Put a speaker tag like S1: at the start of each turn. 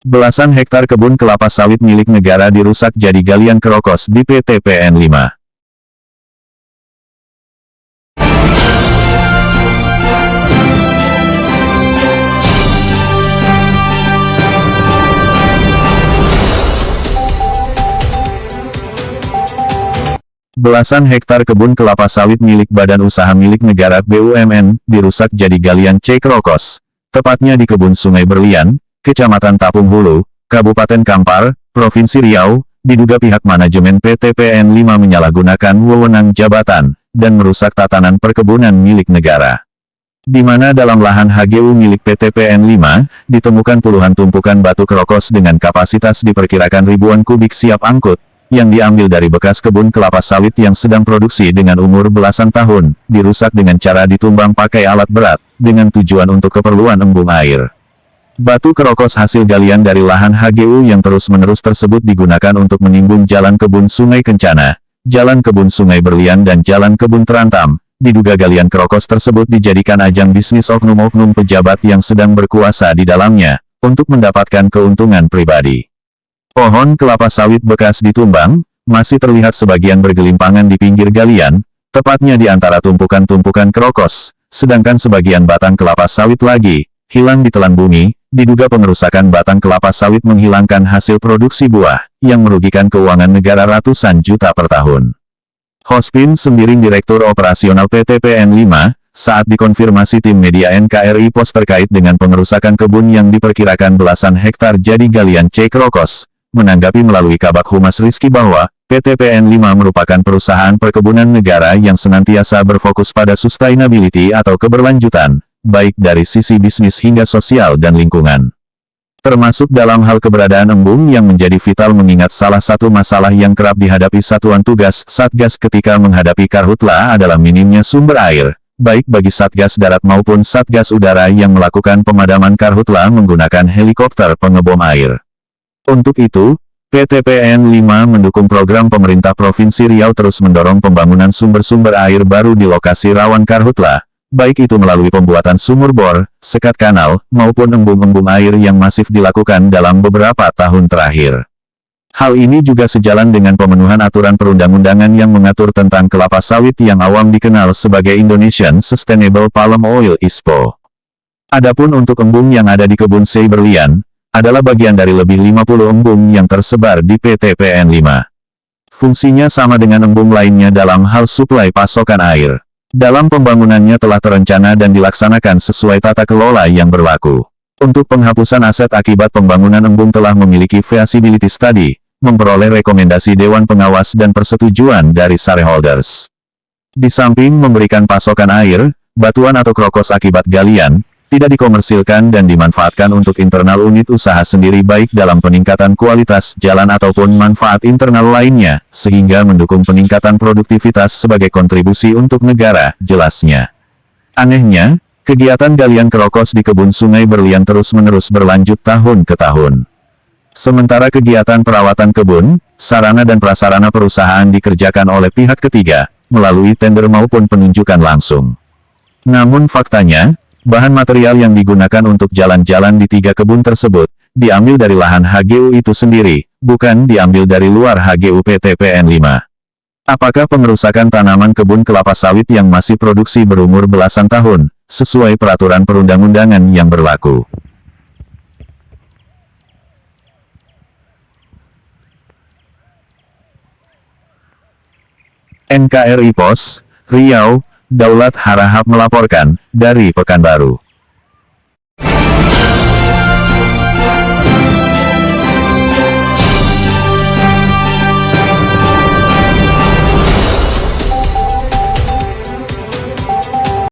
S1: Belasan hektar kebun kelapa sawit milik negara dirusak jadi galian kerokos di PT PN 5. Belasan hektar kebun kelapa sawit milik Badan Usaha Milik Negara BUMN dirusak jadi galian C kerokos, tepatnya di Kebun Sungai Berlian, Kecamatan Tapung Hulu, Kabupaten Kampar, Provinsi Riau, diduga pihak manajemen PT PN 5 menyalahgunakan wewenang jabatan, dan merusak tatanan perkebunan milik negara. Di mana dalam lahan HGU milik PT PN 5, ditemukan puluhan tumpukan batu kerokos dengan kapasitas diperkirakan ribuan kubik siap angkut, yang diambil dari bekas kebun kelapa sawit yang sedang produksi dengan umur belasan tahun, dirusak dengan cara ditumbang pakai alat berat, dengan tujuan untuk keperluan embung air. Batu kerokos hasil galian dari lahan HGU yang terus-menerus tersebut digunakan untuk menimbun jalan kebun Sungai Kencana, jalan kebun Sungai Berlian dan jalan kebun Terantam. Diduga galian kerokos tersebut dijadikan ajang bisnis oknum-oknum pejabat yang sedang berkuasa di dalamnya, untuk mendapatkan keuntungan pribadi. Pohon kelapa sawit bekas ditumbang, masih terlihat sebagian bergelimpangan di pinggir galian, tepatnya di antara tumpukan-tumpukan kerokos, sedangkan sebagian batang kelapa sawit lagi, hilang ditelan bumi. Diduga pengerusakan batang kelapa sawit menghilangkan hasil produksi buah, yang merugikan keuangan negara ratusan juta per tahun. Hospin Sembiring Direktur Operasional PT PN 5, saat dikonfirmasi tim media NKRI Pos terkait dengan pengerusakan kebun yang diperkirakan belasan hektar jadi galian C kerokos, menanggapi melalui Kabak Humas Rizky bahwa, PT PN 5 merupakan perusahaan perkebunan negara yang senantiasa berfokus pada sustainability atau keberlanjutan, baik dari sisi bisnis hingga sosial dan lingkungan. Termasuk dalam hal keberadaan embung yang menjadi vital mengingat salah satu masalah yang kerap dihadapi Satuan Tugas Satgas ketika menghadapi karhutla adalah minimnya sumber air, baik bagi Satgas Darat maupun Satgas Udara yang melakukan pemadaman karhutla menggunakan helikopter pengebom air. Untuk itu, PT PN 5 mendukung program pemerintah Provinsi Riau terus mendorong pembangunan sumber-sumber air baru di lokasi rawan karhutla, baik itu melalui pembuatan sumur bor, sekat kanal, maupun embung-embung air yang masif dilakukan dalam beberapa tahun terakhir. Hal ini juga sejalan dengan pemenuhan aturan perundang-undangan yang mengatur tentang kelapa sawit yang awam dikenal sebagai Indonesian Sustainable Palm Oil ISPO. Adapun untuk embung yang ada di Kebun C Berlian, adalah bagian dari lebih 50 embung yang tersebar di PT PN 5. Fungsinya sama dengan embung lainnya dalam hal suplai pasokan air. Dalam pembangunannya telah terencana dan dilaksanakan sesuai tata kelola yang berlaku. Untuk penghapusan aset akibat pembangunan embung telah memiliki feasibility study, memperoleh rekomendasi Dewan Pengawas dan persetujuan dari shareholders. Di samping memberikan pasokan air, batuan atau kerokos akibat galian, tidak dikomersilkan dan dimanfaatkan untuk internal unit usaha sendiri baik dalam peningkatan kualitas jalan ataupun manfaat internal lainnya, sehingga mendukung peningkatan produktivitas sebagai kontribusi untuk negara, jelasnya. Anehnya, kegiatan galian kerokos di Kebun Sungai Berlian terus-menerus berlanjut tahun ke tahun. Sementara kegiatan perawatan kebun, sarana dan prasarana perusahaan dikerjakan oleh pihak ketiga, melalui tender maupun penunjukan langsung. Namun faktanya, bahan material yang digunakan untuk jalan-jalan di 3 kebun tersebut, diambil dari lahan HGU itu sendiri, bukan diambil dari luar HGU PT PN 5. Apakah pengerusakan tanaman kebun kelapa sawit yang masih produksi berumur belasan tahun, sesuai peraturan perundang-undangan yang berlaku? NKRI Pos, Riau, Daulat Harahap melaporkan, dari Pekanbaru.